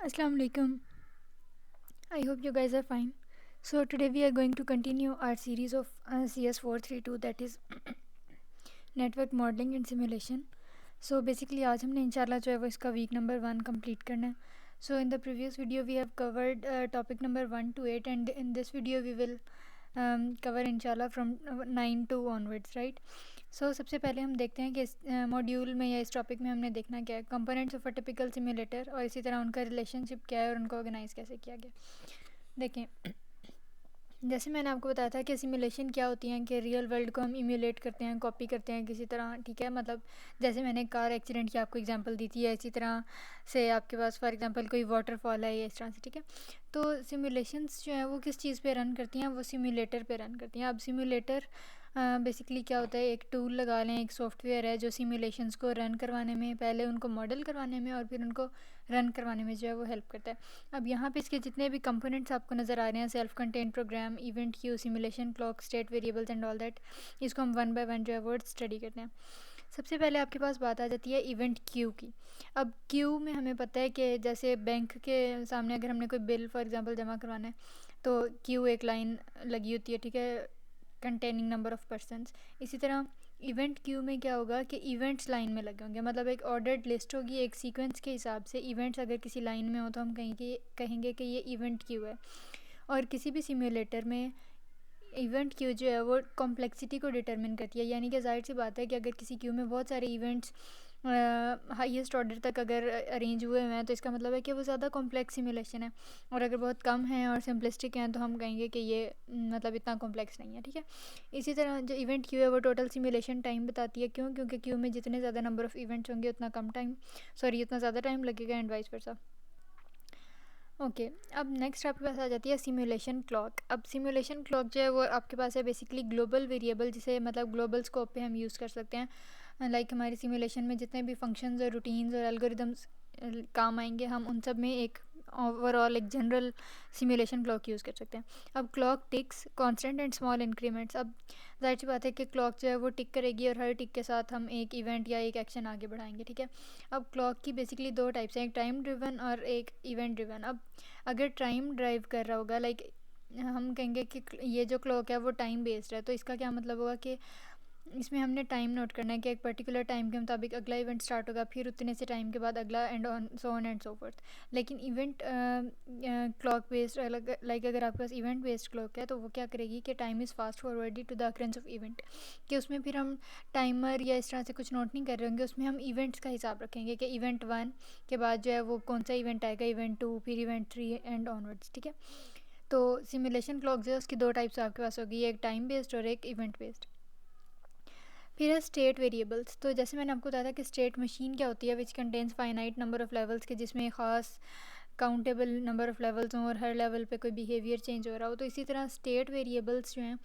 Assalamu alaikum. I hope you guys are fine. So today we are going to continue our series of CS432, that is network modeling and simulation. So basically आज हमने इंशाल्लाह जो है वो इसका week number 1 complete करना है. So in the previous video we have covered topic number 1 to 8, and in this video we will cover इंशाल्लाह from 9 to onwards, right? So सबसे पहले हम देखते हैं कि इस मॉड्यूल में या इस टॉपिक में हमने देखना क्या है, components of a typical simulator, और इसी तरह उनका रिलेशनशिप क्या है और उनको ऑर्गेनाइज कैसे किया गया. देखें, जैसे मैंने आपको बताया था कि सिमुलेशन क्या होती हैं, कि रियल वर्ल्ड को हम इम्यूलेट करते हैं, कॉपी करते हैं किसी तरह, ठीक है. मतलब जैसे मैंने कार एक्सीडेंट की आपको एग्जांपल दी थी, इसी तरह से आपके पास फॉर एग्जांपल कोई वाटरफॉल है या इस तरह से, ठीक है. तो सिमुलेशंस जो है वो किस चीज़ पे रन करती हैं, वो सिमुलेटर पे रन करती हैं. अब सिमुलेटर बेसिकली क्या होता है, एक टूल लगा लें, एक सॉफ्टवेयर है जो सिमुलेशंस को रन करवाने में, पहले उनको मॉडल करवाने में और फिर उनको रन करवाने में जो है वो हेल्प करता है. अब यहाँ पे इसके जितने भी कंपोनेंट्स आपको नज़र आ रहे हैं, self content program, event queue, simulation clock, state variables and all that, इसको हम वन बाय वन जो है वो स्टडी करते हैं. सबसे पहले आपके पास बात आ जाती है इवेंट क्यू की. अब क्यू में हमें पता है कि जैसे बैंक के सामने अगर हमने कोई बिल फॉर एग्जांपल जमा करवाना है तो क्यू एक लाइन लगी होती है, ठीक है, कंटेनिंग नंबर ऑफ़ पर्सनस. इसी तरह इवेंट क्यू में क्या होगा कि इवेंट्स लाइन में लगे होंगे, मतलब एक ऑर्डर्ड लिस्ट होगी, एक सीक्वेंस के हिसाब से इवेंट्स अगर किसी लाइन में हो तो हम कहेंगे कि ये इवेंट क्यू है. और किसी भी सिम्युलेटर में इवेंट क्यू जो है वो कॉम्प्लेक्सिटी को डिटरमिन करती है, यानी कि जाहिर सी बात है कि अगर किसी क्यू में बहुत सारे इवेंट्स हाईएस्ट ऑर्डर तक अगर अरेंज हुए हुए हैं तो इसका मतलब है कि वो ज़्यादा कॉम्प्लेक्स सिमुलेशन है. और अगर बहुत कम हैं और सिंपलिस्टिक हैं तो हम कहेंगे कि ये मतलब इतना कॉम्प्लेक्स नहीं है, ठीक है. इसी तरह जो इवेंट क्यू है वो टोटल सिमुलेशन टाइम बताती है. क्यों? क्योंकि क्यू में जितने ज़्यादा नंबर ऑफ़ इवेंट्स होंगे उतना ज़्यादा टाइम लगेगा, एंड वाइस वर्सा. ओके, अब नेक्स्ट आपके पास आ जाती है सिमुलेशन क्लॉक. अब सिमुलेशन क्लॉक जो है वो आपके पास है बेसिकली ग्लोबल वेरिएबल, जिसे मतलब ग्लोबल स्कोप पे हम यूज़ कर सकते हैं. लाइक हमारे सिमुलेशन में जितने भी फंक्शंस और रूटीन्स और एल्गोरिदम्स काम आएंगे, हम उन सब में एक ओवरऑल एक जनरल सिमुलेशन क्लॉक यूज़ कर सकते हैं. अब clock ticks constant and small increments. अब जाहिर सी बात है कि क्लॉक जो है वो टिक करेगी और हर टिक के साथ हम एक इवेंट या एक एक्शन आगे बढ़ाएंगे, ठीक है. अब क्लॉक की बेसिकली दो टाइप्स हैं, एक टाइम ड्रिवन और एक इवेंट ड्रिवन. अब अगर टाइम ड्राइव कर रहा होगा, लाइक हम कहेंगे कि ये जो क्लॉक है वो टाइम बेस्ड है, तो इसका क्या मतलब होगा कि इसमें हमने टाइम नोट करना है कि एक पर्टिकुलर टाइम के मुताबिक अगला इवेंट स्टार्ट होगा, फिर उतने से टाइम के बाद अगला, and on and so fourth. लेकिन इवेंट क्लॉक बेस्ड लाइक अगर आपके पास इवेंट बेस्ड क्लॉक है तो वो क्या करेगी कि time is fast forwarded to the occurrence of event, कि उसमें फिर हम टाइमर या इस तरह से कुछ नोट नहीं कर रहे होंगे, उसमें हम इवेंट्स का हिसाब रखेंगे कि इवेंट 1 के बाद जो है वो कौन सा इवेंट आएगा, इवेंट 2, फिर इवेंट 3 एंड ऑनवर्ड्स, ठीक है. तो सिमुलेशन क्लॉक जो है उसकी दो टाइप्स आपके पास होगी, एक टाइम बेस्ड और एक इवेंट बेस्ड. फिर है स्टेट वेरिएबल्स. तो जैसे मैंने आपको बताया था कि स्टेट मशीन क्या होती है, which contains finite number of levels के, जिसमें ख़ास काउंटेबल नंबर ऑफ़ लेवल्स हों और हर लेवल पे कोई बिहेवियर चेंज हो रहा हो. तो इसी तरह स्टेट वेरिएबल्स जो हैं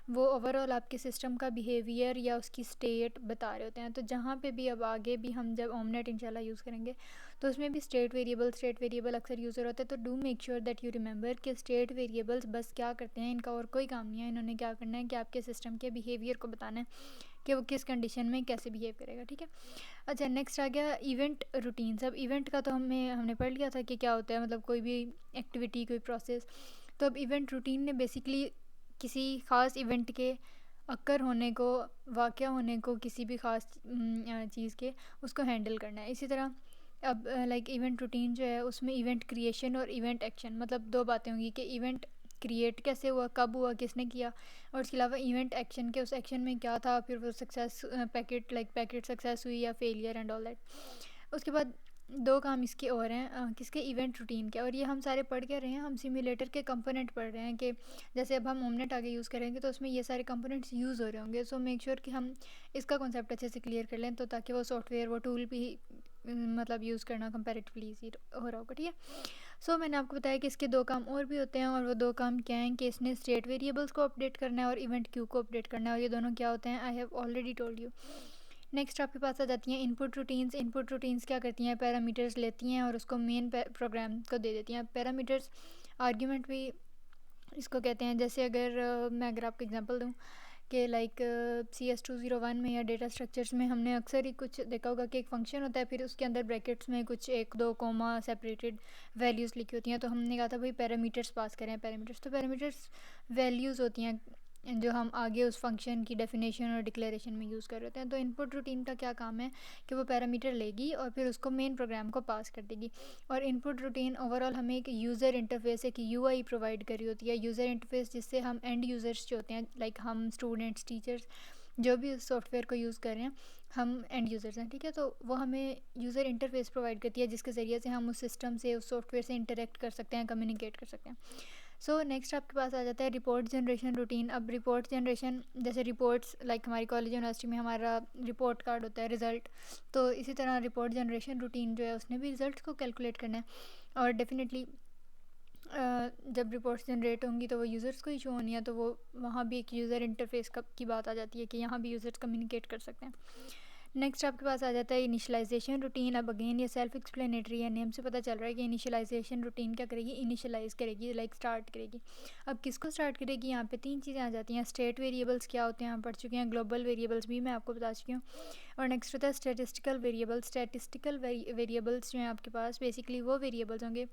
वो ओवरऑल आपके सिस्टम का बिहेवियर या उसकी स्टेट बता रहे होते हैं. तो जहाँ पे भी अब आगे भी हम जब ओमनेट इंशाल्लाह यूज़ करेंगे तो उसमें भी स्टेट वेरिएबल अक्सर यूज़ हो रहा है. तो do make sure that you remember कि स्टेट वेरिएबल्स बस क्या करते हैं, इनका और कोई काम नहीं है. इन्होंने क्या करना है कि आपके सिस्टम के बिहेवियर को बताना है कि वो किस कंडीशन में कैसे बिहेव करेगा, ठीक है. अच्छा, नेक्स्ट आ गया इवेंट रूटीन्स. अब इवेंट का तो हमने पढ़ लिया था कि क्या होता है, मतलब कोई भी एक्टिविटी, कोई प्रोसेस. तो अब इवेंट रूटीन ने बेसिकली किसी ख़ास इवेंट के अक्कर होने को, वाक़या होने को, किसी भी ख़ास चीज़ के उसको हैंडल करना है. इसी तरह अब लाइक इवेंट रूटीन जो है उसमें इवेंट क्रिएशन और इवेंट एक्शन, मतलब दो बातें होंगी कि इवेंट क्रिएट कैसे हुआ, कब हुआ, किसने किया, और उसके अलावा इवेंट एक्शन के उस एक्शन में क्या था, फिर वो सक्सेस पैकेट सक्सेस हुई या फेलियर एंड ऑल दैट. उसके बाद दो काम इसके और हैं किसके, इवेंट रूटीन के. और ये हम सारे पढ़ के रहे हैं, हम सिमुलेटर के कंपोनेंट पढ़ रहे हैं कि जैसे अब हम ओमनेट आगे यूज़ करेंगे तो उसमें ये सारे कंपोनेंट्स यूज़ हो रहे होंगे. सो मेक श्योर कि हम इसका कॉन्सेप्ट अच्छे से क्लियर कर लें, तो ताकि वो सॉफ्टवेयर, वो टूल भी मतलब यूज़ करना कंपैरेटिवली ईजी हो रहा होगा, ठीक है. सो मैंने आपको बताया कि इसके दो काम और भी होते हैं, और वो दो काम क्या हैं कि इसने स्टेट वेरिएबल्स को अपडेट करना है और इवेंट क्यू को अपडेट करना है. और ये दोनों क्या होते हैं, I have already told you. Next आपके पास आ जाती हैं इनपुट रूटीन्स. इनपुट रूटीन्स क्या करती हैं, पैरामीटर्स लेती हैं और उसको मेन प्रोग्राम को दे देती हैं. पैरामीटर्स आर्ग्यूमेंट भी इसको कहते हैं. जैसे अगर मैं आपको एग्जांपल दूं कि लाइक CS201 में या डेटा स्ट्रक्चर्स में हमने अक्सर ही कुछ देखा होगा कि एक फंक्शन होता है, फिर उसके अंदर ब्रैकेट्स में कुछ 1-2 कॉमा सेपरेटेड वैल्यूज़ लिखी होती हैं। तो हमने कहा था भाई पैरामीटर्स पास करें। पैरामीटर्स, तो पैरामीटर्स वैल्यूज़ होती हैं जो हम आगे उस फंक्शन की डेफिनेशन और डिक्लेरेशन में यूज़ कर रहे होते हैं। तो इनपुट रूटीन का क्या काम है कि वो पैरामीटर लेगी और फिर उसको मेन प्रोग्राम को पास कर देगी। और इनपुट रूटीन ओवरऑल हमें एक यूज़र इंटरफेस, एक यूआई प्रोवाइड करी होती है, यूज़र इंटरफेस, जिससे हम एंड यूज़र्स जो होते हैं, लाइक हम स्टूडेंट्स, टीचर्स, जो भी उस सॉफ्टवेयर को यूज़ कर रहे हैं, हम एंड यूज़र्स हैं, ठीक है। तो वो हमें यूज़र इंटरफेस प्रोवाइड करती है जिसके ज़रिए से हम उस सिस्टम से, उस सॉफ्टवेयर से इंटरेक्ट कर सकते हैं, कम्युनिकेट कर सकते हैं। सो नेक्स्ट आपके पास आ जाता है रिपोर्ट जनरेशन रूटीन। अब रिपोर्ट जनरेशन, जैसे रिपोर्ट्स, लाइक हमारी कॉलेज यूनिवर्सिटी में हमारा रिपोर्ट कार्ड होता है, रिज़ल्ट, तो इसी तरह रिपोर्ट जनरेशन रूटीन जो है उसने भी रिज़ल्ट को कैलकुलेट करना है। और डेफिनेटली जब रिपोर्ट्स जनरेट होंगी तो वो यूज़र्स को ही शो होनी है, तो वो वहाँ भी एक यूज़र इंटरफेस की बात आ जाती है कि यहाँ भी यूज़र्स कम्युनिकेट कर सकते हैं। नेक्स्ट आपके पास आ जाता है इनिशियलाइजेशन रूटीन। अब अगेन ये सेल्फ एक्सप्लेनेटरी है, नेम से पता चल रहा है कि इनिशियलाइजेशन रूटीन क्या करेगी, इनिशियलाइज़ करेगी, लाइक स्टार्ट करेगी। अब किसको स्टार्ट करेगी, यहाँ पे 3 चीज़ें आ जाती हैं। स्टेट वेरिएबल्स क्या होते हैं हम पढ़ चुके हैं, ग्लोबल वेरिएबल्स भी मैं आपको बता चुकी हूँ। और नेक्स्ट होता है स्टैटिस्टिकल वेरिएबल्स। स्टैटिस्टिकल वेरिएबल्स जो हैं आपके पास बेसिकली वो वेरिएबल्स होंगे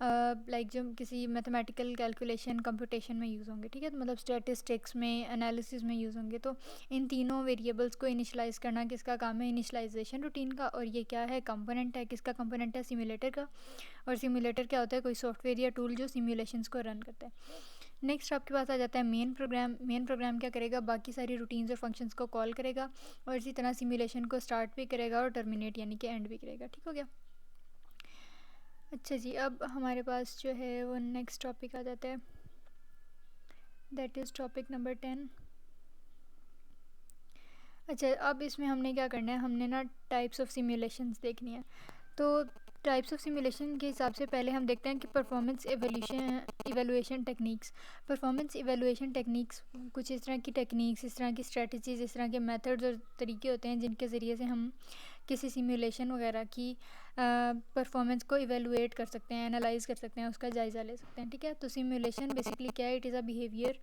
लाइक जो किसी मैथमेटिकल कैलकुलेशन कंप्यूटेशन में यूज़ होंगे, ठीक है। तो मतलब स्टैटिस्टिक्स में, एनालिसिस में यूज़ होंगे। तो इन तीनों वेरिएबल्स को इनिशियलाइज़ करना किसका काम है, इनिशियलाइजेशन रूटीन का। और ये क्या है, कंपोनेंट है। किसका कंपोनेंट है, सिमुलेटर का। और सिमुलेटर क्या होता है, कोई सॉफ्टवेयर या टूल जो सिमुलेशंस को रन करता है। नेक्स्ट आपके पास आ जाता है मेन प्रोग्राम। मेन प्रोग्राम क्या करेगा, बाकी सारी रूटीन्स और फंक्शंस को कॉल करेगा और इसी तरह सिमुलेशन को स्टार्ट भी करेगा और टर्मिनेट यानी कि एंड भी करेगा, ठीक हो गया। अच्छा जी, अब हमारे पास जो है वो नेक्स्ट टॉपिक आ जाता है, दैट इज़ टॉपिक नंबर 10। अच्छा, अब इसमें हमने क्या करना है, हमने ना टाइप्स ऑफ सिमुलेशंस देखनी है। तो टाइप्स ऑफ सिमुलेशन के हिसाब से पहले हम देखते हैं कि performance evaluation techniques. Performance evaluation techniques कुछ इस तरह की टेक्निक्स, इस तरह की स्ट्रेटजीज, इस तरह के मेथड्स और तरीके होते हैं जिनके ज़रिए से हम किसी सिमुलेशन वगैरह की परफॉर्मेंस को इवेलुएट कर सकते हैं, एनालाइज कर सकते हैं, उसका जायज़ा ले सकते हैं, ठीक है। तो सिमुलेशन बेसिकली क्या है, it is a behaviour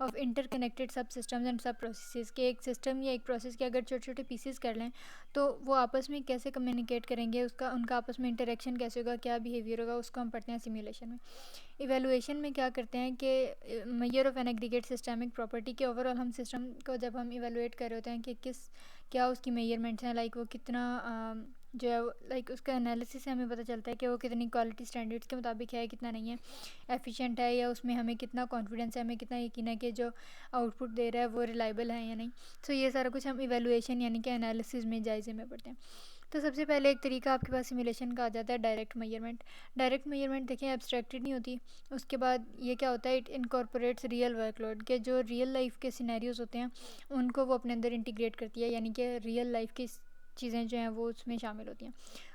of interconnected सब सिस्टम्स एंड सब प्रोसेसेस के एक सिस्टम या एक प्रोसेस के अगर छोटे छोटे पीसेस कर लें तो वो आपस में कैसे कम्युनिकेट करेंगे, उसका उनका आपस में इंटरेक्शन कैसे होगा, क्या बिहेवियर होगा, उसको हम पढ़ते हैं सिमुलेशन में। इवेलुएशन में क्या करते हैं कि measure of an aggregate systemic property के ओवरऑल हम सिस्टम को जब हम इवेलुएट कर रहे होते हैं कि क्या उसकी मेजरमेंट्स हैं, लाइक वो कितना जो है लाइक उसका एनालिसिस से हमें पता चलता है कि वो कितनी क्वालिटी स्टैंडर्ड्स के मुताबिक है, कितना नहीं है, एफिशिएंट है, या उसमें हमें कितना कॉन्फिडेंस है, हमें कितना यकीन है कि जो आउटपुट दे रहा है वो रिलायबल है या नहीं। सो ये सारा कुछ हम इवेलुएशन यानी कि एनालिसिस में जायज़े में पढ़ते हैं। तो सबसे पहले एक तरीका आपके पास सिमुलेशन का आ जाता है डायरेक्ट मेजरमेंट। डायरेक्ट मेजरमेंट देखें एब्स्ट्रैक्टेड नहीं होती। उसके बाद ये क्या होता है, इट इनकॉर्पोरेट्स रियल वर्कलोड के जो रियल लाइफ के सिनेरियोज होते हैं उनको वो अपने अंदर इंटीग्रेट करती है, यानी कि रियल लाइफ की चीज़ें जो हैं वो उसमें शामिल होती हैं।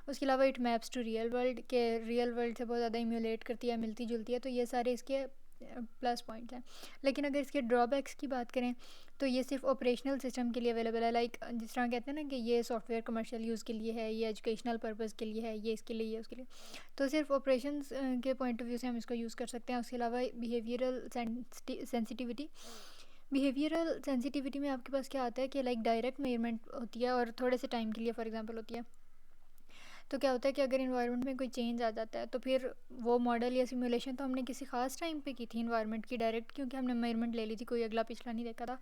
उसके अलावा it maps to real world के रियल वर्ल्ड से बहुत ज़्यादा इम्यूलेट करती है, मिलती जुलती है। तो ये सारे इसके प्लस पॉइंट्स हैं। लेकिन अगर इसके ड्रॉबैक्स की बात करें तो ये सिर्फ ऑपरेशनल सिस्टम के लिए अवेलेबल है, लाइक जिस तरह कहते हैं ना कि ये सॉफ्टवेयर कमर्शियल यूज़ के लिए है, ये एजुकेशनल पर्पज़ के लिए है, ये इसके लिए, ये उसके लिए। तो सिर्फ ऑपरेशंस के पॉइंट ऑफ व्यू से हम इसको यूज़ कर सकते हैं। उसके अलावा बिहेवियरल सेंसिटिविटी में आपके पास क्या आता है कि लाइक डायरेक्ट मेजरमेंट होती है और थोड़े से टाइम के लिए फॉर एग्जांपल होती है। तो क्या होता है कि अगर इन्वायरमेंट में कोई चेंज आ जाता है तो फिर वो मॉडल या सिमुलेशन तो हमने किसी ख़ास टाइम पे की थी इन्वायरमेंट की डायरेक्ट, क्योंकि हमने मेजरमेंट ले ली थी, कोई अगला पिछला नहीं देखा था।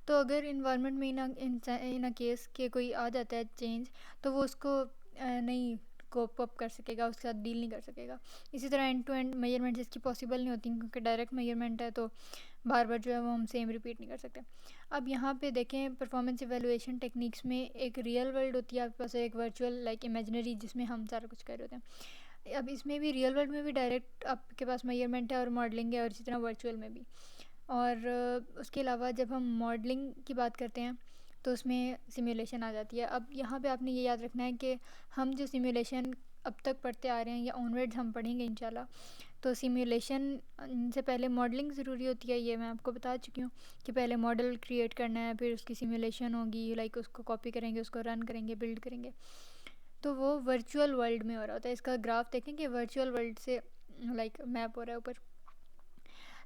तो अगर इन्वायरमेंट में इन अ केस के कोई आ जाता है चेंज तो वो उसको नहीं कोप अप कर सकेगा, उसके साथ डील नहीं कर सकेगा। इसी तरह एंड टू एंड मेजरमेंट जिसकी पॉसिबल नहीं होती क्योंकि डायरेक्ट मेजरमेंट है, तो बार बार जो है वो हम सेम रिपीट नहीं कर सकते। अब यहाँ पे देखें परफॉर्मेंस इवेलुएशन टेक्निक्स में एक रियल वर्ल्ड होती है आपके पास, एक वर्चुअल लाइक इमेजिनरी जिसमें हम सारा कुछ कर रहे होते हैं। अब इसमें भी रियल वर्ल्ड में भी डायरेक्ट आपके पास मेजरमेंट है और मॉडलिंग है, और इसी तरह वर्चुअल में भी। और उसके अलावा जब हम मॉडलिंग की बात करते हैं तो उसमें सिमुलेशन आ जाती है। अब यहाँ पे आपने ये याद रखना है कि हम जो सिमुलेशन अब तक पढ़ते आ रहे हैं या ऑनवर्ड्स हम पढ़ेंगे इंशाल्लाह, तो सिमुलेशन से पहले मॉडलिंग ज़रूरी होती है, ये मैं आपको बता चुकी हूँ कि पहले मॉडल क्रिएट करना है, फिर उसकी सिमुलेशन होगी, लाइक उसको कॉपी करेंगे, उसको रन करेंगे, बिल्ड करेंगे। तो वो वर्चुअल वर्ल्ड में हो रहा होता है। इसका ग्राफ देखें कि वर्चुअल वर्ल्ड से लाइक मैप हो रहा है ऊपर।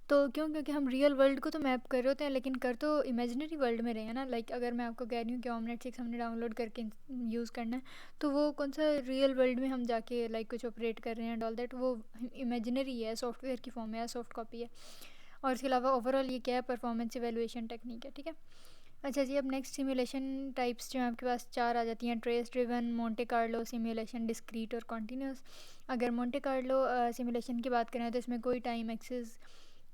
तो क्यों, क्योंकि हम रियल वर्ल्ड को तो मैप कर रहे होते हैं लेकिन कर तो इमेजिनरी वर्ल्ड में रहे हैं ना। लाइक अगर मैं आपको कह रही हूँ कि ऑमनेट 6 हमने डाउनलोड करके यूज़ करना है, तो वो कौन सा रियल वर्ल्ड में हम जाके लाइक कुछ ऑपरेट कर रहे हैं एंड ऑल दैट, वो इमेजिनरी है, सॉफ्टवेयर की फॉर्म है, सॉफ्ट कॉपी है। और इसके अलावा ओवरऑल ये क्या है, परफॉर्मेंस इवेलुएशन टेक्निक है, ठीक है। अच्छा जी, अब नेक्स्ट सिमुलेशन टाइप्स जो हैं आपके पास 4 आ जाती हैं, trace driven, Monte Carlo simulation, discrete और कॉन्टीन्यूस। अगर मोंटे कार्लो सिमुलेशन की बात करें तो इसमें कोई टाइम एक्सेस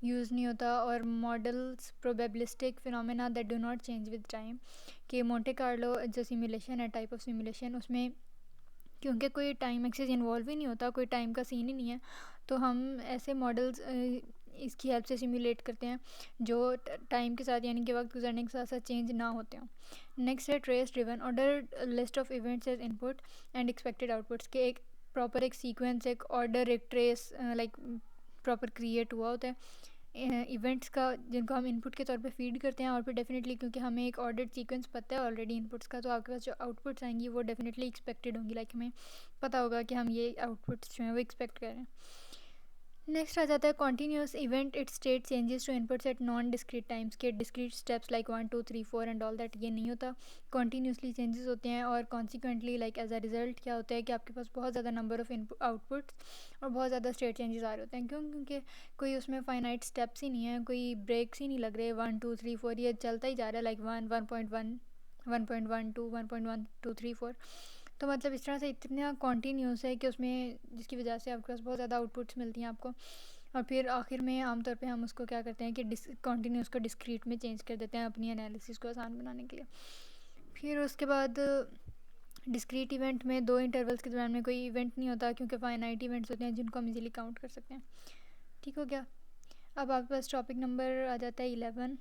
यूज़ नहीं होता और models probabilistic phenomena that do not change with time. कि मोंटे कार्लो जो सिमुलेशन है, टाइप ऑफ सिमुलेशन, उसमें क्योंकि कोई टाइम एक्सेस इन्वॉल्व ही नहीं होता, कोई टाइम का सीन ही नहीं है, तो हम ऐसे मॉडल्स इसकी हेल्प से सिमुलेट करते हैं जो टाइम के साथ यानी कि वक्त गुजरने के साथ साथ चेंज ना होते हों। नेक्स्ट है trace driven, order list of events as input and expected outputs के एक प्रॉपर एक सीक्वेंस, एक ऑर्डर, एक ट्रेस लाइक प्रॉपर क्रिएट हुआ होता है इवेंट्स का, जिनको हम इनपुट के तौर पे फीड करते हैं। और फिर डेफिनेटली क्योंकि हमें एक ऑर्डर्ड सीक्वेंस पता है ऑलरेडी इनपुट्स का, तो आपके पास जो आउटपुट्स आएंगी वो डेफिनेटली एक्सपेक्टेड होंगी। लाइक हमें पता होगा कि हम ये आउटपुट्स जो हैं वो एक्सपेक्ट कर रहे हैं। नेक्स्ट आ जाता है continuous event, it state changes to inputs at non discrete times के discrete steps like 1 2 3 4 and all that, ये नहीं होता, कॉन्टीन्यूसली चेंजेस होते हैं। और consequently like as a result क्या होता है कि आपके पास बहुत ज़्यादा नंबर ऑफ इनपुट आउटपुट्स और बहुत ज़्यादा स्टेट चेंजेस आ रहे होते हैं। क्यों, क्योंकि कोई उसमें फाइनाइट स्टेप्स ही नहीं है, कोई ब्रेक्स ही नहीं लग रहे, 1 2 3 4 ये चलता ही जा रहा है, लाइक 1 1.1 1.12 1.1 2 3 4। तो मतलब इस तरह से इतना कॉन्टीन्यूस है कि उसमें, जिसकी वजह से आपके पास बहुत ज़्यादा आउटपुट्स मिलती हैं आपको। और फिर आखिर में आमतौर पे हम उसको क्या करते हैं कि कॉन्टीन्यूस को डिस्क्रीट में चेंज कर देते हैं अपनी एनालिसिस को आसान बनाने के लिए। फिर उसके बाद डिस्क्रीट इवेंट में दो इंटरवल्स के दरम्यान में कोई इवेंट नहीं होता, क्योंकि फाइनाइट इवेंट्स होते हैं जिनको हम इजीली काउंट कर सकते हैं। ठीक हो गया। अब आपके पास टॉपिक नंबर आ जाता है 11।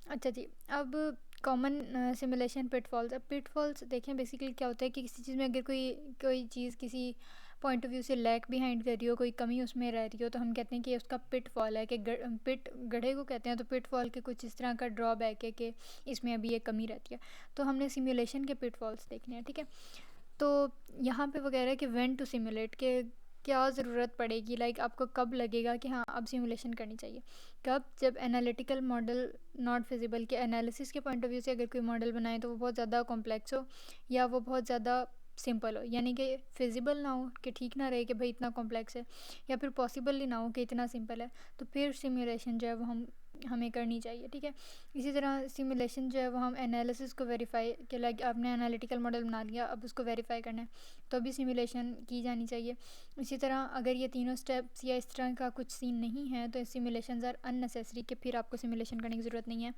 अच्छा जी, अब कॉमन सिमुलेशन पिटफॉल्स। अब पिटफॉल्स देखें बेसिकली क्या होता है कि किसी चीज़ में अगर कोई चीज़ किसी पॉइंट ऑफ व्यू से लैग बिहाइंड कर रही हो, कोई कमी उसमें रह रही हो, तो हम कहते हैं कि उसका पिटफॉल है, कि पिट गड्ढे को कहते हैं, तो पिटफॉल के कुछ इस तरह का ड्रॉबैक है कि इसमें अभी ये कमी रहती है। तो हमने सिमुलेशन के पिटफॉल्स देखने हैं, ठीक है। तो यहाँ पे वगैरह कि व्हेन टू सिमुलेट, के क्या ज़रूरत पड़ेगी, लाइक आपको कब लगेगा कि हाँ अब सिमुलेशन करनी चाहिए, कब, जब एनालिटिकल मॉडल नॉट फिजिबल, के एनालिसिस के पॉइंट ऑफ व्यू से अगर कोई मॉडल बनाए तो वो बहुत ज़्यादा कॉम्प्लेक्स हो या वो बहुत ज़्यादा सिंपल हो, यानी कि फिजिबल ना हो, कि ठीक ना रहे कि भाई इतना कॉम्प्लेक्स है, या फिर पॉसिबल ही ना हो कि इतना सिंपल है, तो फिर सिमुलेशन जो है वो हमें करनी चाहिए, ठीक है। इसी तरह सिमुलेशन जो है वो हम एनालिसिस को वेरीफाई के, लाइक आपने एनालिटिकल मॉडल बना लिया, अब उसको वेरीफाई करना है तो भी सिमुलेशन की जानी चाहिए। इसी तरह अगर ये तीनों स्टेप्स या इस तरह का कुछ सीन नहीं है तो सिमुलेशंस आर अननेसेसरी, कि फिर आपको सिमुलेशन करने की ज़रूरत नहीं है,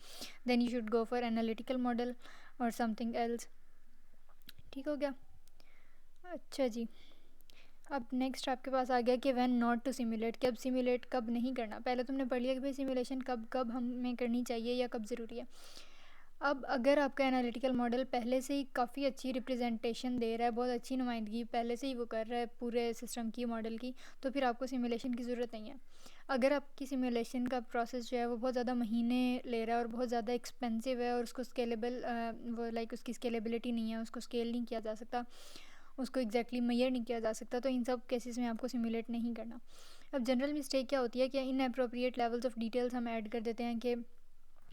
then you should go for analytical model और समथिंग एल्स। ठीक हो गया। अच्छा जी, अब नेक्स्ट आपके पास आ गया कि व्हेन नॉट टू सिमुलेट, कि अब सिमुलेट कब नहीं करना। पहले तुमने पढ़ लिया कि भाई सिमुलेशन कब कब हमें करनी चाहिए या कब ज़रूरी है। अब अगर आपका एनालिटिकल मॉडल पहले से ही काफ़ी अच्छी रिप्रेजेंटेशन दे रहा है, बहुत अच्छी नुमाइंदगी पहले से ही वो कर रहा है पूरे सिस्टम की, मॉडल की, तो फिर आपको सिमुलेशन की ज़रूरत नहीं है। अगर आपकी सिमुलेशन का प्रोसेस जो है वो बहुत ज़्यादा महीने ले रहा है और बहुत ज़्यादा एक्सपेंसिव है और उसको स्केलेबल वो लाइक उसकी स्केलेबिलिटी नहीं है, उसको स्केल नहीं किया जा सकता, उसको एग्जैक्टली मेजर नहीं किया जा सकता, तो इन सब केसेस में आपको सिमुलेट नहीं करना। अब जनरल मिस्टेक क्या होती है कि inappropriate levels of details हम ऐड कर देते हैं, कि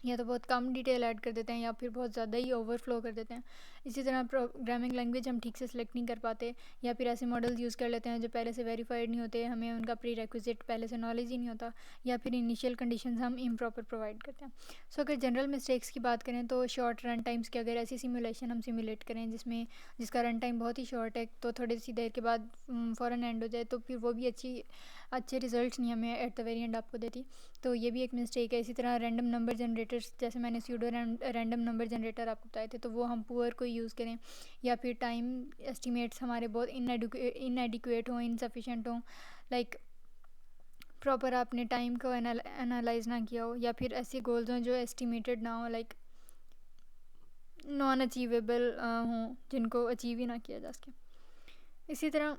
या तो बहुत कम डिटेल ऐड कर देते हैं या फिर बहुत ज़्यादा ही ओवरफ्लो कर देते हैं। इसी तरह प्रोग्रामिंग लैंग्वेज हम ठीक से सिलेक्ट नहीं कर पाते, या फिर ऐसे मॉडल्स यूज़ कर लेते हैं जो पहले से वेरीफाइड नहीं होते, हमें उनका प्री रेक्विजिट पहले से नॉलेज ही नहीं होता, या फिर इनिशियल कंडीशंस हम इम्प्रॉपर प्रोवाइड करते हैं। सो अगर जनरल मिस्टेक्स की बात करें तो शॉर्ट रन टाइम्स के, अगर ऐसी सिमुलेशन हम सिमुलेट करें जिसका रन टाइम बहुत ही शॉर्ट है, तो थोड़ी सी देर के बाद फ़ौरन एंड हो जाए, तो फिर वो भी अच्छे रिजल्ट्स नहीं हमें एट द वेरी एंड आपको देती, तो ये भी एक मिस्टेक है। इसी तरह रैंडम नंबर जनरेटर्स, जैसे मैंने स्यूडो रैंडम नंबर जनरेटर आपको बताए थे, तो वो हम पुअर को यूज़ करें, या फिर टाइम एस्टिमेट्स हमारे बहुत इनएडिक्वेट हों, इनसफिशेंट हों, लाइक प्रॉपर आपने टाइम को एनालाइज ना किया हो, या फिर ऐसे गोल्स हों जो एस्टिमेटेड ना हो, लाइक नॉन अचीवेबल हों, जिनको अचीव ही ना किया जा सके। इसी तरह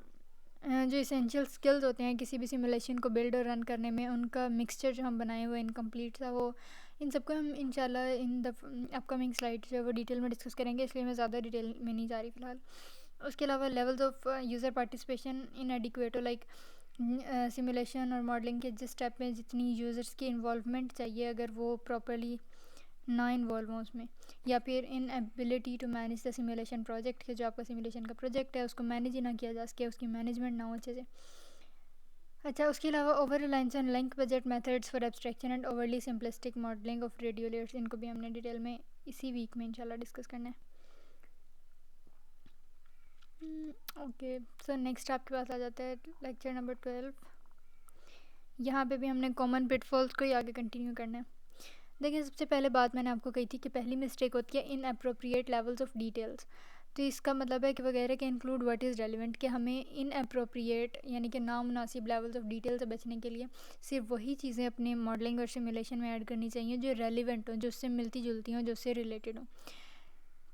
जो इसेंशियल स्किल्स होते हैं किसी भी सिमुलेशन को बिल्ड और रन करने में, उनका मिक्सचर जो हम बनाए हुए इनकम्प्लीट था, वो इन सबको हम इंशाल्लाह इन द अपकमिंग स्लाइड जो है वो डिटेल में डिस्कस करेंगे, इसलिए मैं ज़्यादा डिटेल में नहीं जा रही फ़िलहाल। उसके अलावा levels of user participation in adequate हो, लाइक सिमुलेशन और मॉडलिंग के जिस स्टेप में जितनी यूज़र्स की इन्वॉल्वमेंट चाहिए, अगर वो प्रॉपरली ना इन्वॉल्व हो उसमें, या फिर inability to manage the simulation project, के जो आपका सिमुलेशन का प्रोजेक्ट है उसको मैनेज ही ना किया जा सके, उसकी मैनेजमेंट ना हो अच्छे से। अच्छा, उसके अलावा over reliance on link budget methods for abstraction and overly simplistic modelling of radio layers, इनको भी हमने डिटेल में इसी वीक में इंशाल्लाह डिस्कस करना है। ओके, सो नेक्स्ट आपके पास आ जाता है लेक्चर नंबर 12। यहाँ पे भी हमने कॉमन पिटफॉल्स को ही आगे कंटिन्यू करना है। देखिए, सबसे पहले बात मैंने आपको कही थी कि पहली मिस्टेक होती है in appropriate levels of details. तो इसका मतलब है कि वगैरह के इंक्लूड व्हाट इज़ रेलिवेंट, कि हमें इन अप्रोप्रिएट यानी कि नामुनासिब लेवल्स ऑफ डिटेल से बचने के लिए सिर्फ वही चीज़ें अपने मॉडलिंग और सिमुलेशन में ऐड करनी चाहिए जो रेलिवेंट हो, जो उससे मिलती जुलती हों, जो उससे रिलेटेड हो।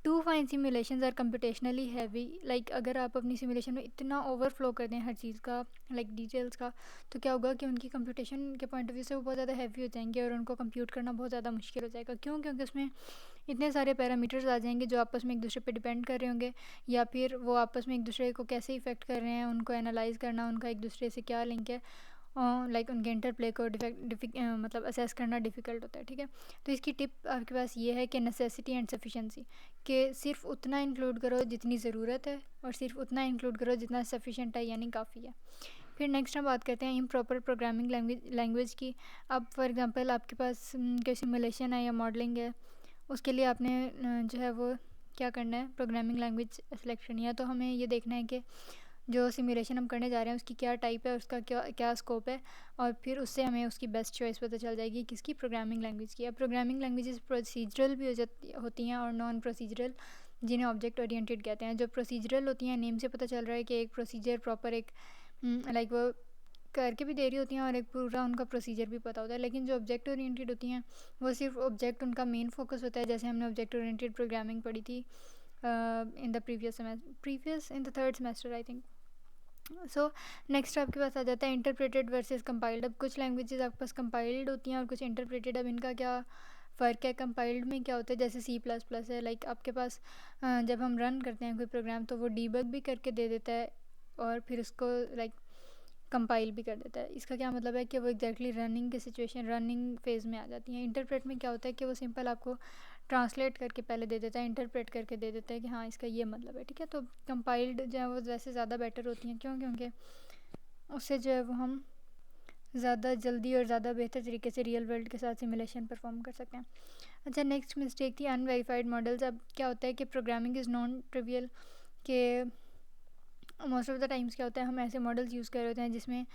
Too fine simulations are computationally heavy, like अगर आप अपनी सिमुलेशन में इतना ओवरफ्लो कर दें हर चीज़ का, लाइक डिटेल्स का, तो क्या होगा कि उनकी कंप्यूटेशन के पॉइंट ऑफ व्यू से वो बहुत ज़्यादा हैवी हो जाएंगे और उनको कंप्यूट करना बहुत ज़्यादा मुश्किल हो जाएगा। क्यों? क्योंकि उसमें इतने सारे पैरामीटर्स आ जाएंगे जो आपस में एक दूसरे पे डिपेंड कर रहे होंगे, या फिर वो आपस में एक दूसरे को कैसे इफ़ेक्ट कर रहे हैं, उनको एनालाइज करना, उनका एक दूसरे से क्या लिंक है, लाइक उनके इंटरप्ले को मतलब असेस करना डिफ़िकल्ट होता है। ठीक है, तो इसकी टिप आपके पास ये है कि नेसेसिटी एंड सफिशेंसी, कि सिर्फ उतना इंक्लूड करो जितनी ज़रूरत है और सिर्फ उतना इंक्लूड करो जितना सफिशेंट है, यानी काफ़ी है। फिर नेक्स्ट हम बात करते हैं इम्प्रॉपर प्रोग्रामिंग लैंग्वेज की। अब फॉर एग्जांपल आपके पास कोई सिमुलेशन है या मॉडलिंग है, उसके लिए आपने जो है वो क्या करना है, प्रोग्रामिंग लैंग्वेज सिलेक्शन, या तो हमें ये देखना है कि जो सिमुलेशन हम करने जा रहे हैं उसकी क्या टाइप है, उसका क्या क्या स्कोप है, और फिर उससे हमें उसकी बेस्ट चॉइस पता चल जाएगी किसकी, प्रोग्रामिंग लैंग्वेज की। अब प्रोग्रामिंग लैंग्वेजेस प्रोसीजरल भी होती हैं और नॉन प्रोसीजरल, जिन्हें ऑब्जेक्ट ओरिएंटेड कहते हैं। जो प्रोसीजरल होती हैं, नेम से पता चल रहा है कि एक प्रोसीजर प्रॉपर एक लाइक वो करके भी दे रही होती हैं और एक पूरा उनका प्रोसीजर भी पता होता है। लेकिन जो ऑब्जेक्ट ओरिएंटेड होती हैं वो सिर्फ ऑब्जेक्ट उनका मेन फोकस होता है, जैसे हमने ऑब्जेक्ट ओरिएंटेड प्रोग्रामिंग पढ़ी थी in the previous in the third semester I think. So next आपके पास आ जाता है इंटरप्रेटेड वर्सेस कंपाइल्ड। अब कुछ लैंग्वेजेस आपके पास कंपाइल्ड होती हैं और कुछ इंटरप्रेटेड। अब इनका क्या फ़र्क है? कंपाइल्ड में क्या होता है, जैसे C++ है, लाइक आपके पास जब हम रन करते हैं कोई प्रोग्राम तो वो डीबग भी करके दे देता है और फिर उसको लाइक कंपाइल भी कर देता है। इसका क्या मतलब है कि वो एग्जैक्टली रनिंग के सिचुएशन, रनिंग फेज़ में आ जाती हैं। इंटरप्रेट में क्या होता है कि वो सिंपल आपको ट्रांसलेट करके पहले दे देता है, इंटरप्रेट करके दे देता है कि हाँ इसका ये मतलब है। ठीक है, तो कंपाइल्ड जो है वो वैसे ज़्यादा बेटर होती हैं। क्यों? क्योंकि उससे जो है वो हम ज़्यादा जल्दी और ज़्यादा बेहतर तरीके से रियल वर्ल्ड के साथ सिमुलेशन परफॉर्म कर सकते हैं। अच्छा, नेक्स्ट मिस्टेक थी अनवेरीफाइड मॉडल्स। अब क्या होता है कि प्रोग्रामिंग इज़ नॉन ट्रिवियल, के मोस्ट ऑफ द टाइम्स क्या होता है हम ऐसे मॉडल्स यूज़ कर रहे होते हैं जिसमें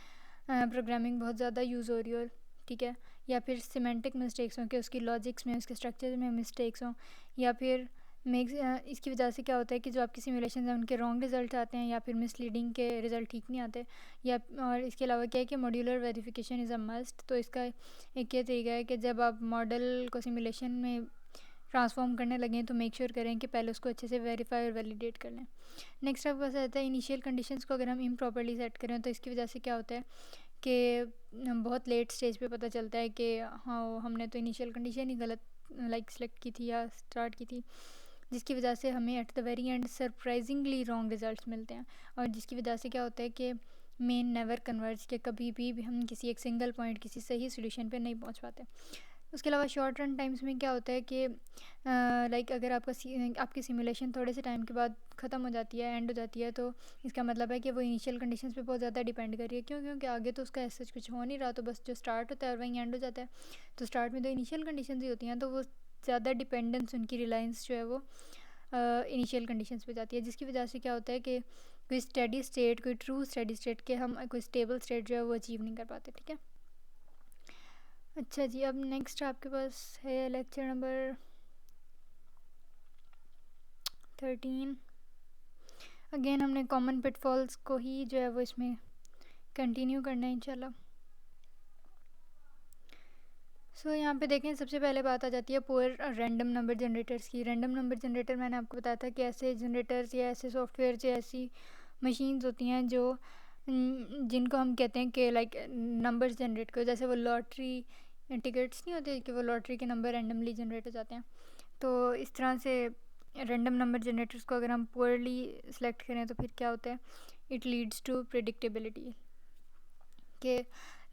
प्रोग्रामिंग बहुत ज़्यादा यूज़ हो रही हो, ठीक है, या फिर सिमेंटिक मिस्टेक्स हों कि उसकी लॉजिक्स में, उसके स्ट्रक्चर में मिस्टेक्स हों, या फिर इसकी वजह से क्या होता है कि जो आपकी सिमुलेशन हैं उनके रॉन्ग रिजल्ट आते हैं या फिर मिसलीडिंग के रिज़ल्ट ठीक नहीं आते। या और इसके अलावा क्या है कि modular verification is a must. तो इसका एक ये तरीका है कि जब आप मॉडल को सिमुलेशन में ट्रांसफॉर्म करने लगें तो मेक श्योर करें कि पहले उसको अच्छे से वेरीफाई और वैलिडेट कर लें। नेक्स्ट आपके पास आता है इनिशियल कंडीशंस को अगर हम इम्प्रॉपरली सेट करें तो इसकी वजह से क्या होता है कि बहुत लेट स्टेज पे पता चलता है कि हाँ हमने तो इनिशियल कंडीशन ही गलत लाइक सेलेक्ट की थी या स्टार्ट की थी, जिसकी वजह से हमें at the very and surprisingly wrong results मिलते हैं। और जिसकी वजह से क्या होता है कि मेन नेवर कन्वर्ज, के कभी भी हम किसी एक सिंगल पॉइंट, किसी सही सोल्यूशन पे नहीं पहुंच पाते। उसके अलावा शॉर्ट रन टाइम्स में क्या होता है कि लाइक अगर आपकी सिमुलेशन थोड़े से टाइम के बाद ख़त्म हो जाती है, एंड हो जाती है, तो इसका मतलब है कि वो इनिशियल कंडीशंस पे बहुत ज़्यादा डिपेंड कर रही है। क्यों? क्योंकि आगे तो उसका ऐसा कुछ हो नहीं रहा, तो बस जो स्टार्ट होता है और वहीं एंड हो जाता है। तो स्टार्ट में तो इनिशियल कंडीशंस ही होती हैं, तो वो ज़्यादा डिपेंडेंस, उनकी रिलायंस जो है वो इनिशियल कंडीशंस पे जाती है, जिसकी वजह से क्या होता है कि कोई स्टेडी स्टेट, कोई ट्रू स्टेडी स्टेट के हम कोई स्टेबल स्टेट जो है वो अचीव नहीं कर पाते। ठीक है, अच्छा जी, अब नेक्स्ट आपके पास है लेक्चर नंबर 13। अगेन हमने कॉमन पिटफॉल्स को ही जो है वो इसमें कंटिन्यू करना है इंशाल्लाह। सो यहाँ पे देखें, सबसे पहले बात आ जाती है पुअर रैंडम नंबर जनरेटर्स की। रैंडम नंबर जनरेटर मैंने आपको बताया था कि ऐसे जनरेटर्स या ऐसे सॉफ्टवेयर या ऐसी मशीन्स होती हैं जो जिनको हम कहते हैं कि लाइक नंबर्स जनरेट करो, जैसे वो लॉटरी टिकट्स नहीं होते कि वो लॉटरी के नंबर रैंडमली जनरेट हो जाते हैं। तो इस तरह से रैंडम नंबर जनरेटर्स को अगर हम पुअरली सेलेक्ट करें तो फिर क्या होता है, इट लीड्स टू प्रिडिक्टेबिलिटी। कि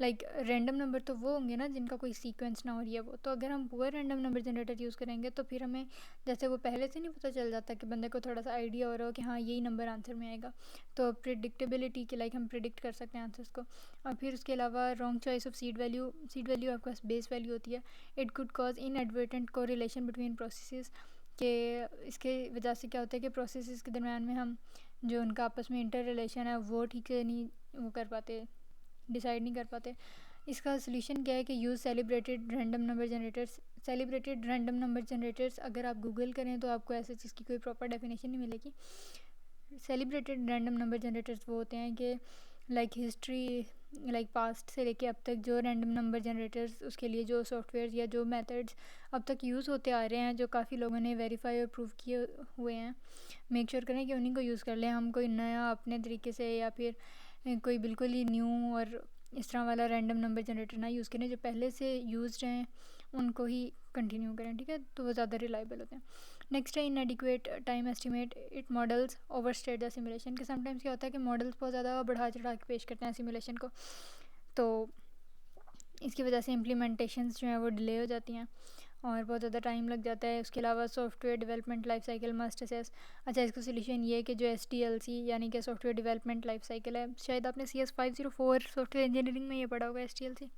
लाइक रैंडम नंबर तो वो होंगे ना जिनका कोई सीक्वेंस ना हो रही है वो, तो अगर हम poor random number generator use करेंगे तो फिर हमें जैसे वो पहले से नहीं पता चल जाता कि बंदे को थोड़ा सा आइडिया हो रहा हो कि हाँ यही नंबर आंसर में आएगा, तो प्रिडिक्टेबिलिटी की लाइक हम प्रिडिक्ट कर सकते हैं आंसर्स को। और फिर उसके अलावा wrong choice of seed value आपके पास बेस वैल्यू होती है। It could cause inadvertent correlation between processes, के इसके वजह से क्या होता है कि प्रोसेसेस के दरम्यान में हम जो उनका आपस में इंटर रिलेशन है वो ठीक से नहीं वो कर पाते, डिसाइड नहीं कर पाते। इसका सोल्यूशन क्या है कि use celebrated random number generators. Celebrated random number generators अगर आप गूगल करें तो आपको ऐसे चीज़ की कोई प्रॉपर डेफिनेशन नहीं मिलेगी। सेलिब्रेटेड रैंडम नंबर जनरेटर्स वो होते हैं कि लाइक हिस्ट्री, लाइक पास्ट से लेके अब तक जो रैंडम नंबर जनरेटर्स उसके लिए जो सॉफ्टवेयर या जो मेथड्स अब तक यूज़ होते आ रहे हैं, जो काफ़ी लोगों ने वेरीफाई और प्रूव किए हुए हैं, मेक श्योर करें कि उन्हीं को यूज़ कर लें। हम कोई नया अपने तरीके से या फिर कोई बिल्कुल ही न्यू और इस तरह वाला रैंडम नंबर जनरेटर ना यूज़ करें, जो पहले से यूज्ड हैं उनको ही कंटिन्यू करें, ठीक है, तो वो ज़्यादा रिलायबल होते हैं। नेक्स्ट है इनएडिक्वेट time estimate, it models overstate the simulation. के समटाइम्स क्या होता है कि मॉडल्स बहुत ज़्यादा बढ़ा चढ़ा के पेश करते हैं सिमुलेशन को, तो इसकी वजह से इम्प्लीमेंटेशंस जो हैं वो डिले हो जाती हैं और बहुत ज़्यादा टाइम लग जाता है। उसके अलावा software development life cycle must assess. अच्छा, इसका सोल्यूशन ये है कि जो SDLC यानी कि सॉफ्टवेयर डेवलपमेंट लाइफ साइकिल है, शायद आपने CS 504 सॉफ्टवेयर इंजीनियरिंग में ये पढ़ा होगा SDLC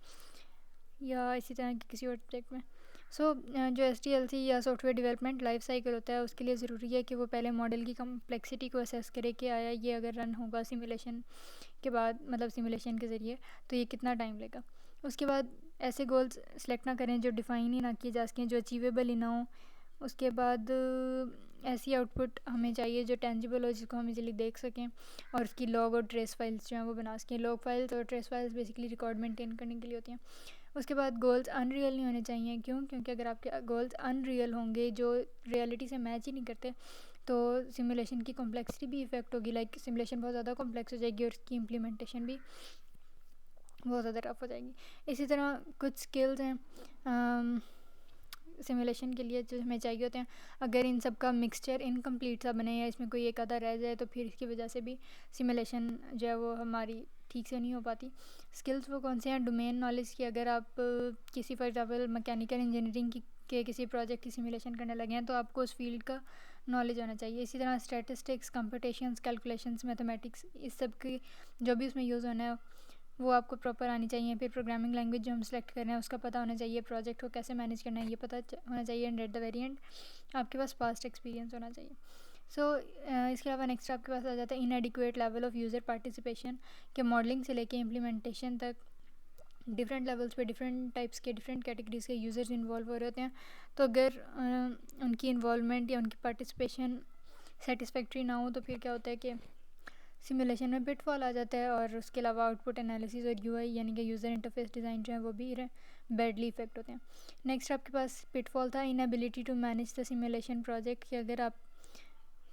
या इसी तरह के किसी और सब्जेक्ट में। जो SDLC या सॉफ्टवेयर डेवलपमेंट लाइफ साइकिल होता है उसके लिए ज़रूरी है कि वो पहले मॉडल की कम्प्लेक्सिटी को असेस करे कि आया ये अगर रन होगा सिमुलेशन के बाद, मतलब सिमुलेशन के ज़रिए, तो ये कितना टाइम लेगा। उसके बाद ऐसे गोल्स सेलेक्ट ना करें जो डिफ़ाइन ही ना किए जा सकें, जो अचीवेबल ही ना हो। उसके बाद ऐसी आउटपुट हमें चाहिए जो टेंजिबल हो, जिसको हम इजीली देख सकें, और उसकी लॉग और ट्रेस फाइल्स जो हैं वो बना सकें। लॉग फाइल्स और trace files basically record maintain करने के लिए होती हैं। उसके बाद गोल्स अनरियल नहीं होने चाहिए। क्यों? क्योंकि अगर आपके गोल्स अनरियल होंगे, जो रियलिटी से मैच ही नहीं करते, तो सिमुलेशन की कॉम्प्लेक्सिटी भी इफ़ेक्ट होगी। लाइक सिमुलेशन बहुत ज़्यादा कॉम्प्लेक्स हो जाएगी और उसकी इम्प्लीमेंटेशन भी बहुत ज़्यादा टफ हो जाएगी। इसी तरह कुछ स्किल्स हैं सिमुलेशन के लिए जो हमें चाहिए होते हैं, अगर इन सब का मिक्सचर इनकम्प्लीट सा बने या इसमें कोई एक आधा रह जाए तो फिर इसकी वजह से भी सिमुलेशन जो है वो हमारी ठीक से नहीं हो पाती। स्किल्स वो कौन से हैं? डोमेन नॉलेज की। अगर आप किसी फॉर एग्जांपल मैकेनिकल इंजीनियरिंग के किसी प्रोजेक्ट की सिमुलेशन करने लगे हैं तो आपको उस फील्ड का नॉलेज होना चाहिए। इसी तरह स्टैटिस्टिक्स, कंप्यूटेशंस, कैलकुलेशंस, मैथमेटिक्स, इस सब की जो भी उसमें यूज़ होना है वो आपको प्रॉपर आनी चाहिए। फिर प्रोग्रामिंग लैंग्वेज जो हम सेलेक्ट कर रहे हैं उसका पता होना चाहिए, प्रोजेक्ट को कैसे मैनेज करना है ये पता होना चाहिए, and at the very and आपके पास पास्ट एक्सपीरियंस होना चाहिए। इसके अलावा नेक्स्ट आपके पास आ जाता है इनएडिक्वेट लेवल ऑफ यूज़र पार्टिसिपेशन, कि मॉडलिंग से लेके इम्प्लीमेंटेशन तक डिफरेंट लेवल्स पे डिफरेंट टाइप्स के डिफरेंट कैटेगरीज के यूज़र्स इन्वॉल्व हो रहे होते हैं। तो अगर उनकी इन्वॉल्वमेंट या उनकी पार्टिसिपेशन सेटिस्फैक्ट्री ना हो तो फिर क्या होता है कि सिमुलेशन में पिटफॉल आ जाता है, और उसके अलावा आउटपुट एनालिसिस और UI यानी कि यूज़र इंटरफेस डिज़ाइन जो है वो भी बैडली इफेक्ट होते हैं। नेक्स्ट आपके पास पिटफॉल था inability to manage the simulation project, कि अगर आप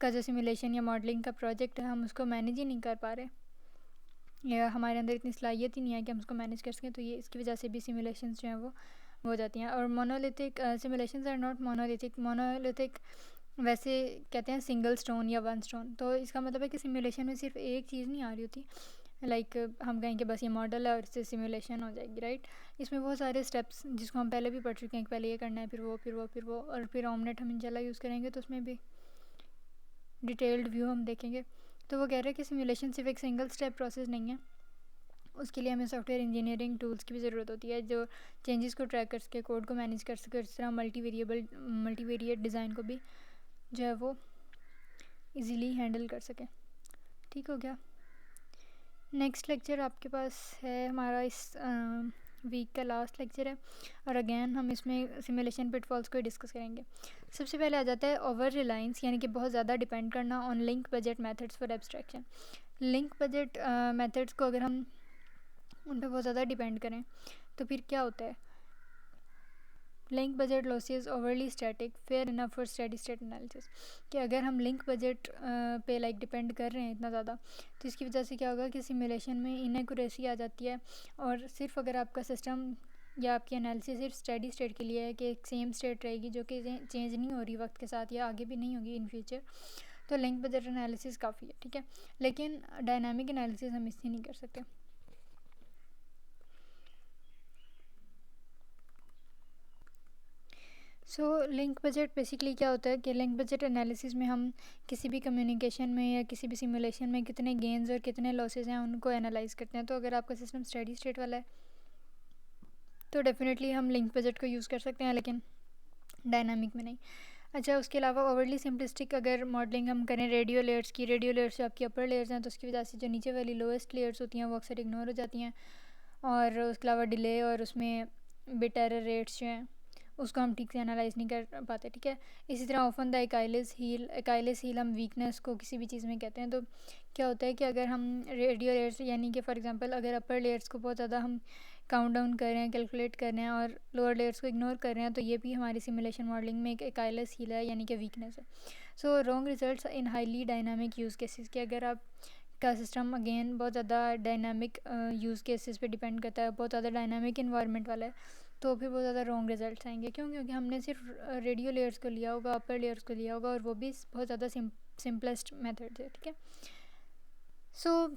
का जो सिमुलेशन या मॉडलिंग का प्रोजेक्ट है हम उसको मैनेज ही नहीं कर पा रहे, या हमारे अंदर इतनी सलाहियत ही नहीं है कि हम उसको मैनेज कर सकें, तो ये इसकी वजह से भी सिमुलेशन जो हैं वो हो जाती हैं। और monolithic simulations are not monolithic. Monolithic वैसे कहते हैं सिंगल स्टोन या वन स्टोन, तो इसका मतलब है कि सिमुलेशन में सिर्फ एक चीज़ नहीं आ रही होती। लाइक हम कहेंगे बस ये मॉडल है और इससे सिमुलेशन हो जाएगी, राइट। इसमें बहुत सारे स्टेप्स जिसको हम पहले भी पढ़ चुके हैं कि पहले ये करना है, फिर वो, फिर वो, फिर वो, और फिर ऑमनेट हम इंशाल्लाह यूज़ करेंगे तो उसमें भी डिटेल्ड व्यू हम देखेंगे। तो वो कह रहे हैं कि सिमुलेशन सिर्फ एक सिंगल स्टेप प्रोसेस नहीं है, उसके लिए हमें सॉफ्टवेयर इंजीनियरिंग टूल्स की भी ज़रूरत होती है जो चेंजेस को ट्रैक कर सके, कोड को मैनेज कर सके, इस तरह मल्टीवेरिएट डिज़ाइन को भी जो है वो इजीली हैंडल कर सके। ठीक हो गया। नेक्स्ट लेक्चर आपके पास है हमारा इस वीक का लास्ट लेक्चर है, और अगेन हम इसमें सिमुलेशन पिटफॉल्स को डिस्कस करेंगे। सबसे पहले आ जाता है ओवर रिलायंस, यानी कि बहुत ज़्यादा डिपेंड करना on link budget methods for abstraction. Link budget methods को अगर हम उन पर बहुत ज़्यादा डिपेंड करें तो फिर क्या होता है? Link budget losses overly static fair enough for steady state analysis, कि अगर हम लिंक बजट पे लाइक डिपेंड कर रहे हैं इतना ज़्यादा, तो इसकी वजह से क्या होगा कि सिमुलेशन में इनएक्यूरेसी आ जाती है, और सिर्फ अगर आपका सिस्टम या आपकी एनालिसिस सिर्फ स्टेडी स्टेट के लिए है कि एक सेम स्टेट रहेगी जो कि चेंज नहीं हो रही वक्त के साथ या आगे भी नहीं होगी इन फ्यूचर, तो लिंक बजट एनालिसिस काफ़ी है, ठीक है। लेकिन डायनामिक एनालिसिस हम इससे नहीं कर सकते। सो लिंक बजट बेसिकली क्या होता है कि लिंक बजट एनालिसिस में हम किसी भी कम्युनिकेशन में या किसी भी सिमुलेशन में कितने गेन्स और कितने लॉसेस हैं उनको एनालाइज करते हैं। तो अगर आपका सिस्टम स्टेडी स्टेट वाला है तो डेफिनेटली हम लिंक बजट को यूज़ कर सकते हैं, लेकिन डायनामिक में नहीं। अच्छा, उसके अलावा ओवरली सिंपलिस्टिक अगर मॉडलिंग हम करें रेडियो लेयर्स की, रेडियो लेयर्स जो आपकी अपर लेयर्स हैं, तो उसकी वजह से जो नीचे वाली लोएस्ट लेयर्स होती हैं वो अक्सर इग्नोर हो जाती हैं। और उसके अलावा डिले और उसमें बिट एरर रेट्स जो हैं उसको हम ठीक से एनालाइज नहीं कर पाते, ठीक है। इसी तरह ऑफन द एकाइलिस हील हम वीकनेस को किसी भी चीज़ में कहते हैं। तो क्या होता है कि अगर हम रेडियो लेयर्स यानी कि फॉर एग्जांपल अगर अपर लेयर्स को बहुत ज़्यादा हम काउंट डाउन कर रहे हैं, कैलकुलेट कर रहे हैं और लोअर लेयर्स को इग्नोर कर रहे हैं, तो ये भी हमारी सिमुलेशन मॉडलिंग में एक एकाइलिस हील है यानी कि वीकनेस है। So wrong results in highly dynamic use cases के, अगर आप का सिस्टम अगेन बहुत ज़्यादा डायनामिक यूज़ केसेस पे डिपेंड करता है, बहुत ज़्यादा डायनामिक इन्वायरमेंट वाला है, तो फिर बहुत ज़्यादा रॉन्ग रिजल्ट्स आएंगे। क्यों? क्योंकि हमने सिर्फ रेडियो लेयर्स को लिया होगा, अपर लेयर्स को लिया होगा, और वो भी बहुत ज़्यादा सिंपलेस्ट मेथड है, ठीक है। So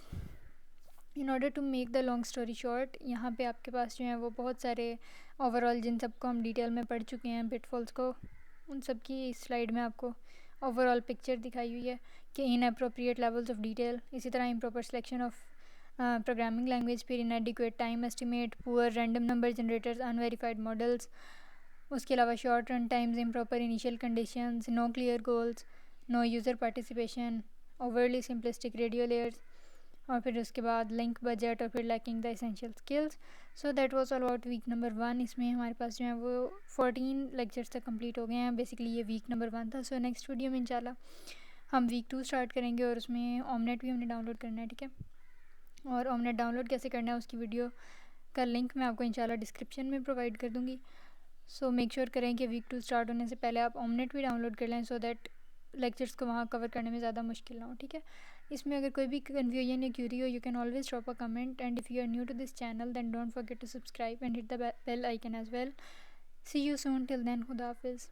in order to make the long story short, यहाँ पे आपके पास जो है वो बहुत सारे ओवरऑल जिन सबको हम डिटेल में पढ़ चुके हैं पिटफॉल्स को, उन सब की इस स्लाइड में आपको ओवरऑल पिक्चर दिखाई हुई है कि inappropriate levels of detail, इसी तरह improper selection of programming language, फिर inadequate time estimate, poor random number generators, unverified models, उसके अलावा short run times, improper initial conditions, no clear goals, no user participation, overly simplistic radio layers, और फिर उसके बाद link budget, और फिर lacking the essential skills. So that was all about week number 1। इसमें हमारे पास जो है वो 14 लेक्चर्स तक कंप्लीट हो गए हैं। बेसिकली ये वीक नंबर 1 था। सो नेक्स्ट वीडियो में इंशाल्लाह हम वीक 2 स्टार्ट करेंगे, और उसमें ऑमनेट भी हमने डाउनलोड करना है, ठीक है। और ऑमनेट डाउनलोड कैसे करना है उसकी वीडियो का लिंक मैं आपको इंशाल्लाह डिस्क्रिप्शन में प्रोवाइड कर दूँगी। सो मेक श्योर करें कि वीक 2 स्टार्ट होने से पहले आप ऑमनेट भी डाउनलोड कर लें, सो दैट लेक्चर्स को वहाँ कवर करने में ज़्यादा मुश्किल ना हो, ठीक है। इसमें अगर कोई भी कन्फ्यूजन या क्यूरी हो, you can always drop a comment, and if you are new to this channel then don't forget to subscribe and hit the bell icon as well. See you soon, till then, खुदा हाफिज़।